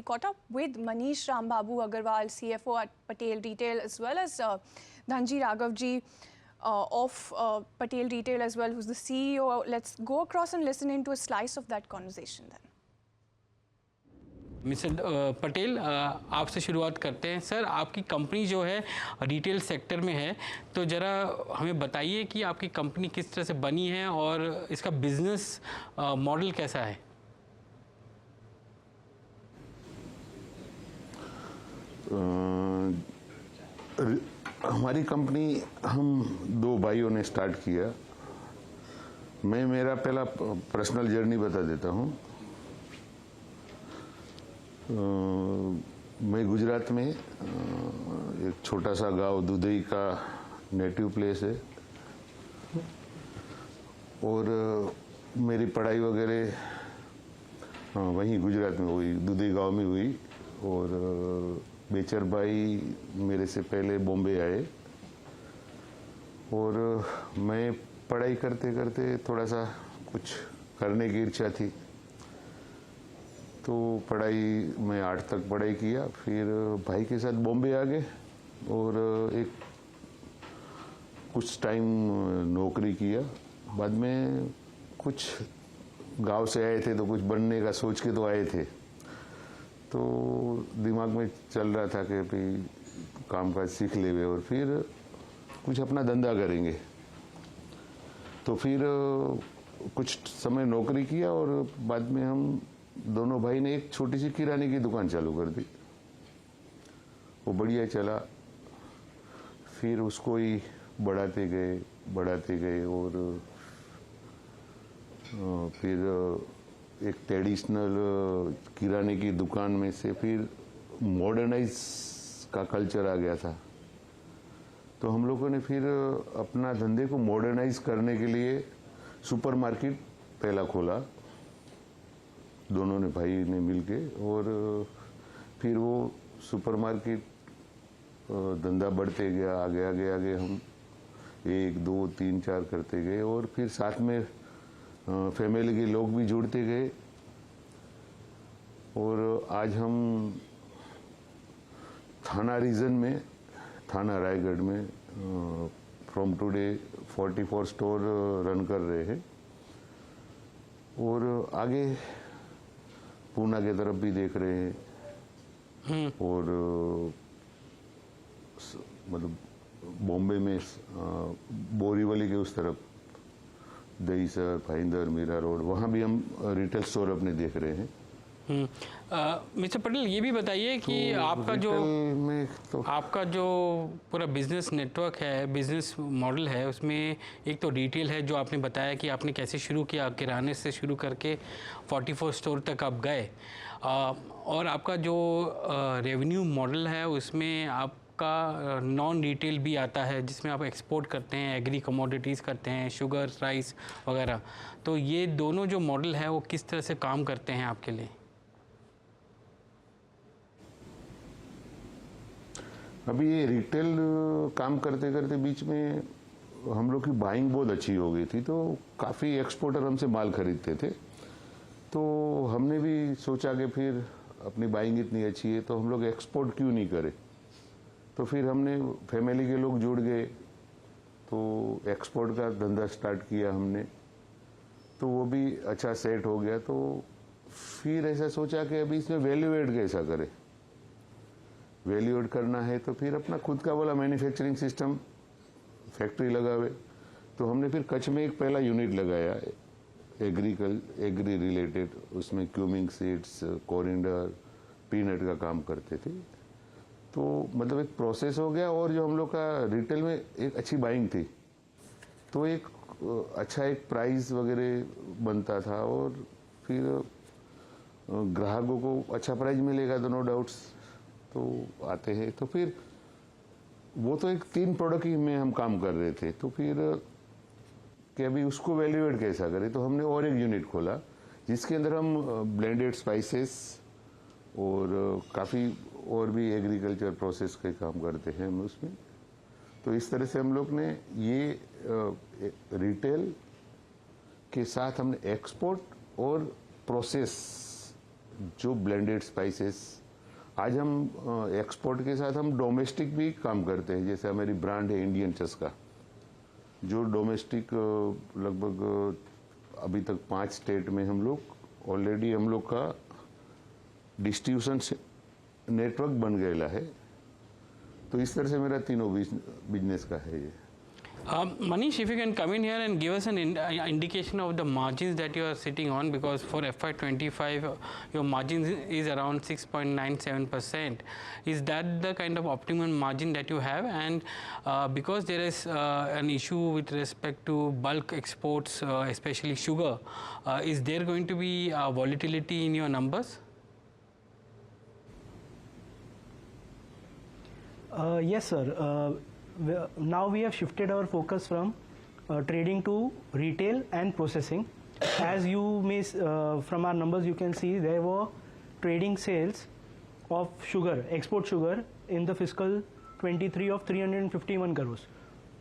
caught up with Manish Rambabu Agarwal, CFO at Patel Retail, as well as Dhanji Raghavji of Patel Retail as well, who's the CEO. Let's go across and listen into a slice of that conversation then. Mister Patel, आपसे शुरुआत करते हैं। Sir, आपकी company जो है retail sector में है, तो ज़रा हमें बताइए कि आपकी कंपनी किस तरह से बनी है और इसका बिजनेस मॉडल कैसा है। हमारी कंपनी हम दो भाइयों ने स्टार्ट किया। मैं मेरा पहला पर्सनल जर्नी बता देता हूँ। मैं गुजरात में एक छोटा सा गांव दुधई का नेटिव प्लेस है और मेरी पढ़ाई वगैरह वहीं गुजरात में हुई, दुधई गांव में हुई। और बेचर भाई मेरे से पहले बॉम्बे आए और मैं पढ़ाई करते करते थोड़ा सा कुछ करने की इच्छा थी, तो पढ़ाई मैं 8 तक पढ़ाई किया। फिर भाई के साथ बॉम्बे आ गए और एक कुछ टाइम नौकरी किया। बाद में कुछ गांव से आए थे तो कुछ बनने का सोच के तो आए थे, तो दिमाग में चल रहा था कि भाई काम काज सीख लेंगे और फिर कुछ अपना धंधा करेंगे। तो फिर कुछ समय नौकरी किया और बाद में हम दोनों भाई ने एक छोटी सी किराने की दुकान चालू कर दी। वो बढ़िया चला। फिर उसको ही बढ़ाते गए और फिर एक ट्रेडिशनल किराने की दुकान में से फिर मॉडर्नाइज का कल्चर आ गया था। तो हम लोगों ने फिर अपना धंधे को मॉडर्नाइज करने के लिए सुपरमार्केट पहला खोला, दोनों ने भाई ने मिलके। और फिर वो सुपरमार्केट धंधा बढ़ते गया, आगे हम 1, 2, 3, 4 करते गए और फिर साथ में फैमिली के लोग भी जुड़ते गए। और आज हम थाना रीजन में, थाना रायगढ़ में फ्रॉम टुडे 44 स्टोर रन कर रहे हैं और आगे पूना की तरफ भी देख रहे हैं और मतलब बॉम्बे में बोरीवली के उस तरफ दहीसर, भाईंदर, मीरा रोड, वहाँ भी हम रिटेल स्टोर अपने देख रहे हैं। मिस्टर पटेल, ये भी बताइए कि तो आपका जो पूरा बिजनेस नेटवर्क है, बिजनेस मॉडल है, उसमें एक तो रिटेल है जो आपने बताया कि आपने कैसे शुरू किया, किराने से शुरू करके 44 स्टोर तक आप गए। और आपका जो रेवेन्यू मॉडल है उसमें आपका नॉन रिटेल भी आता है, जिसमें आप एक्सपोर्ट करते हैं, एग्री कमोडिटीज़ करते हैं, शुगर, राइस वगैरह। तो ये दोनों जो मॉडल है वो किस तरह से काम करते हैं आपके लिए? अभी ये रिटेल काम करते करते बीच में हम लोग की बाइंग बहुत अच्छी हो गई थी, तो काफ़ी एक्सपोर्टर हमसे माल खरीदते थे। तो हमने भी सोचा कि फिर अपनी बाइंग इतनी अच्छी है तो हम लोग एक्सपोर्ट क्यों नहीं करें। तो फिर हमने फैमिली के लोग जुड़ गए तो एक्सपोर्ट का धंधा स्टार्ट किया हमने, तो वो भी अच्छा सेट हो गया। तो फिर ऐसा सोचा कि अभी इसमें वैल्यू एड कैसा करें। वैल्यू एड करना है तो फिर अपना खुद का वाला मैन्युफैक्चरिंग सिस्टम, फैक्ट्री लगावे। तो हमने फिर कच्छ में एक पहला यूनिट लगाया एग्री रिलेटेड। उसमें क्यूमिंग सीड्स, कोरिएंडर, पीनट का काम करते थे। तो मतलब एक प्रोसेस हो गया। और जो हम लोग का रिटेल में एक अच्छी बाइंग थी तो एक अच्छा एक प्राइस वगैरह बनता था और फिर ग्राहकों को अच्छा प्राइस मिलेगा तो नो डाउट्स तो आते हैं। तो फिर वो तो एक 3 प्रोडक्ट ही में हम काम कर रहे थे। तो फिर कि अभी उसको वैल्यू एड कैसा करें, तो हमने और एक यूनिट खोला जिसके अंदर हम ब्लेंडेड स्पाइसेस और काफ़ी और भी एग्रीकल्चर प्रोसेस के काम करते हैं हम उसमें। तो इस तरह से हम लोग ने ये रिटेल के साथ हमने एक्सपोर्ट और प्रोसेस जो ब्लेंडेड स्पाइसेस, आज हम एक्सपोर्ट के साथ हम डोमेस्टिक भी काम करते हैं। जैसे हमारी ब्रांड है इंडियन चस्का, जो डोमेस्टिक लगभग अभी तक 5 स्टेट में हम लोग ऑलरेडी हम लोग का डिस्ट्रीब्यूशन नेटवर्क बन गया है। तो इस तरह से मेरा तीनों बिजनेस का है ये। Manish, if you can come in here and give us an indication of the margins that you are sitting on, because for FY25 your margins is around 6.97%. Is that the kind of optimum margin that you have? And because there is an issue with respect to bulk exports, especially sugar, is there going to be volatility in your numbers? Yes, sir. Now we have shifted our focus from trading to retail and processing. As you may, from our numbers, you can see there were trading sales of sugar, export sugar, in the fiscal 23 of 351 crores.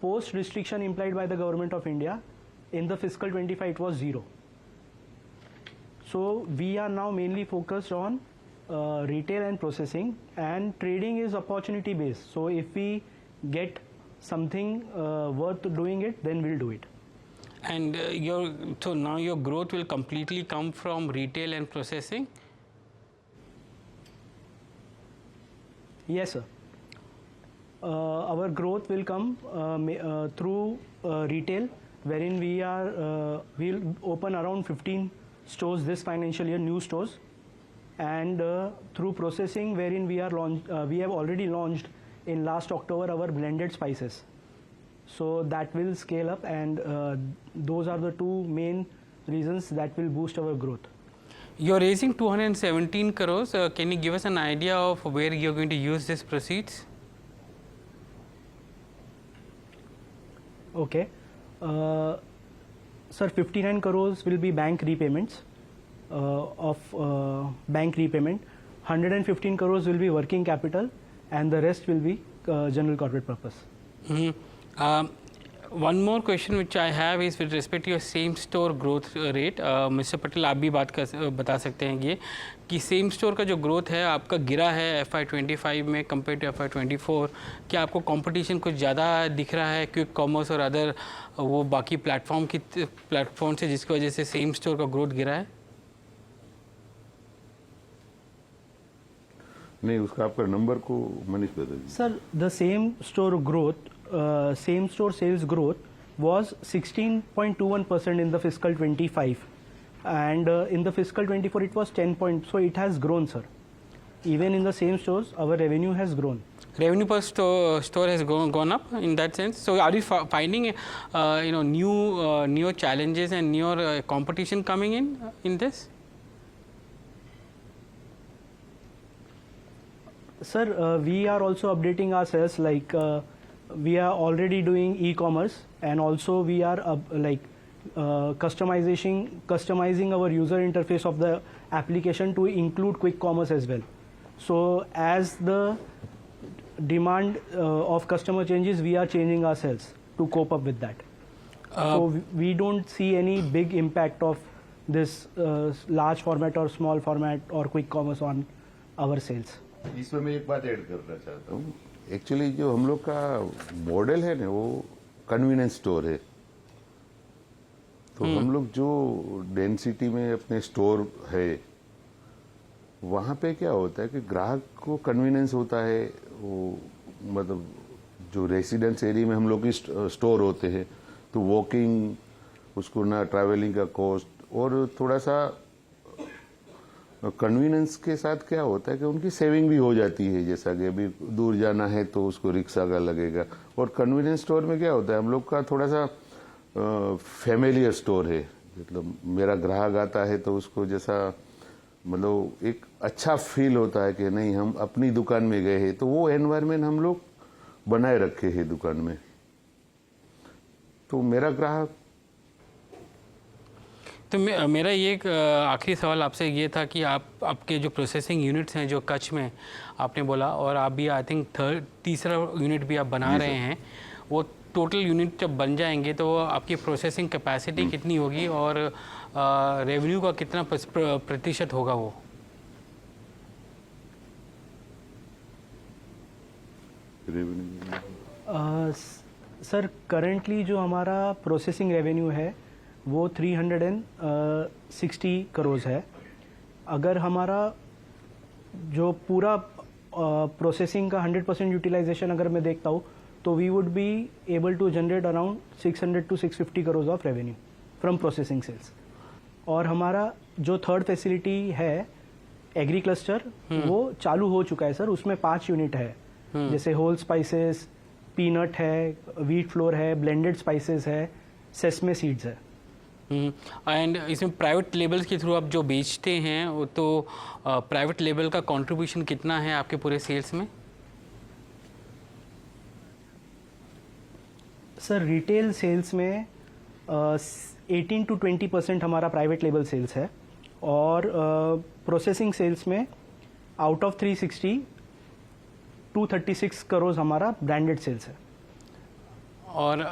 Post restriction implied by the government of India, in the fiscal 25 it was 0. So we are now mainly focused on retail and processing, and trading is opportunity based. So if we get something worth doing it, then we'll do it. And so now your growth will completely come from retail and processing? Yes, sir. Our growth will come through retail, wherein we'll open around 15 stores this financial year, new stores, and through processing, wherein we have already launched in last October our blended spices. So that will scale up, and those are the two main reasons that will boost our growth. You're raising 217 crores. Can you give us an idea of where you're going to use these proceeds? Okay. Sir, 59 crores will be bank repayments bank repayment. 115 crores will be working capital, and the rest will be general corporate purpose. One more question which I have is with respect to your same store growth rate. Mr. Patel, आप भी बता सकते हैं ये कि same store का जो growth है आपका गिरा है FY25 में कंपेयर टू FY24. क्या आपको कंपटीशन कुछ ज़्यादा दिख रहा है क्विक कॉमर्स और अदर वो बाकी प्लेटफॉर्म से, जिसकी वजह से सेम स्टोर का ग्रोथ गिरा है? नहीं, उसका आपका नंबर को मनीष बता दीजिए। Sir, the same store growth, same store sales growth was 16.21% in the fiscal 25, and in the fiscal 24 it was 10 point. So it has grown, sir. Even in the same stores, our revenue has grown. Revenue per store has gone up in that sense. So are you finding new challenges and new competition coming in this? Sir, we are also updating ourselves, like we are already doing e-commerce, and also we are customizing our user interface of the application to include quick commerce as well. So as the demand of customer changes, we are changing ourselves to cope up with that. So we don't see any big impact of this large format or small format or quick commerce on our sales. इसमें मैं एक बात add करना चाहता हूँ। Actually जो हम लोग का मॉडल है ना, वो कन्वीनियंस स्टोर है। तो हम लोग जो डेंसिटी में अपने स्टोर है, वहाँ पे क्या होता है कि ग्राहक को कन्वीनियंस होता है। वो मतलब जो रेसिडेंस एरिया में हम लोग की स्टोर होते हैं, तो वॉकिंग, उसको ना ट्रैवलिंग का कॉस्ट, और थोड़ा सा कन्वीनियंस के साथ क्या होता है कि उनकी सेविंग भी हो जाती है। जैसा कि अभी दूर जाना है तो उसको रिक्शा का लगेगा। और कन्वीनियंस स्टोर में क्या होता है, हम लोग का थोड़ा सा फैमिलियर स्टोर है। मतलब मेरा ग्राहक आता है तो उसको जैसा मतलब एक अच्छा फील होता है कि नहीं, हम अपनी दुकान में गए हैं, तो वो एनवायरनमेंट हम लोग बनाए रखे हैं दुकान में। तो मेरा ग्राहक, तो मेरा ये एक आखिरी सवाल आपसे ये था कि आपके जो प्रोसेसिंग यूनिट्स हैं जो कच्छ में आपने बोला, और आप भी आई थिंक तीसरा यूनिट भी आप बना रहे हैं, वो टोटल यूनिट जब बन जाएंगे तो आपकी प्रोसेसिंग कैपेसिटी कितनी होगी और रेवेन्यू का कितना प्रतिशत होगा वो? रेवेन्यू सर करंटली जो हमारा प्रोसेसिंग रेवेन्यू है वो 360 करोड़ है. अगर हमारा जो पूरा प्रोसेसिंग का 100% यूटिलाइजेशन अगर मैं देखता हूँ तो we would be able to generate around 600 to 650 crore of revenue from processing sales. और हमारा जो थर्ड फैसिलिटी है एग्री क्लस्टर वो चालू हो चुका है सर. उसमें 5 यूनिट है जैसे होल स्पाइसेस, पीनट है, व्हीट फ्लोर है, ब्लेंडेड स्पाइसेस है, सेसमे सीड्स है. एंड इसमें प्राइवेट लेबल्स के थ्रू आप जो बेचते हैं वो तो प्राइवेट लेबल का कंट्रीब्यूशन कितना है आपके पूरे सेल्स में? सर रिटेल सेल्स में 18 to 20% हमारा प्राइवेट लेबल सेल्स है और प्रोसेसिंग सेल्स में आउट ऑफ 360 236 करोड़ हमारा ब्रांडेड सेल्स है. और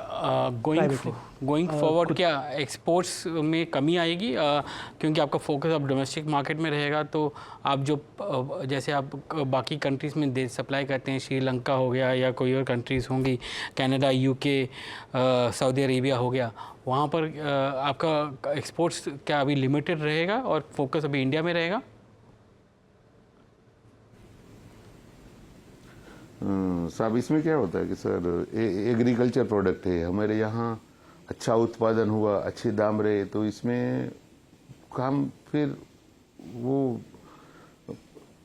गोइंग फॉरवर्ड क्या एक्सपोर्ट्स में कमी आएगी? क्योंकि आपका फोकस अब डोमेस्टिक मार्केट में रहेगा तो आप जो जैसे आप बाकी कंट्रीज़ में दे सप्लाई करते हैं, श्रीलंका हो गया या कोई और कंट्रीज़ होंगी, कनाडा, यूके, सऊदी अरेबिया हो गया, वहाँ पर आपका एक्सपोर्ट्स क्या अभी लिमिटेड रहेगा और फोकस अभी इंडिया में रहेगा? साहब इसमें क्या होता है कि सर एग्रीकल्चर प्रोडक्ट है, हमारे यहाँ अच्छा उत्पादन हुआ, अच्छे दाम रहे तो इसमें काम फिर वो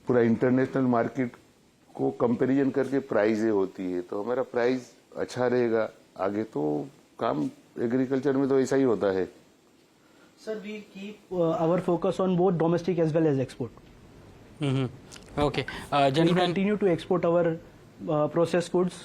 पूरा इंटरनेशनल मार्केट को कंपैरिजन करके प्राइजें होती है तो हमारा प्राइस अच्छा रहेगा आगे तो काम एग्रीकल्चर में तो ऐसा ही होता है. Sir we keep our focus on both domestic as well as export. Okay We continue to export our processed foods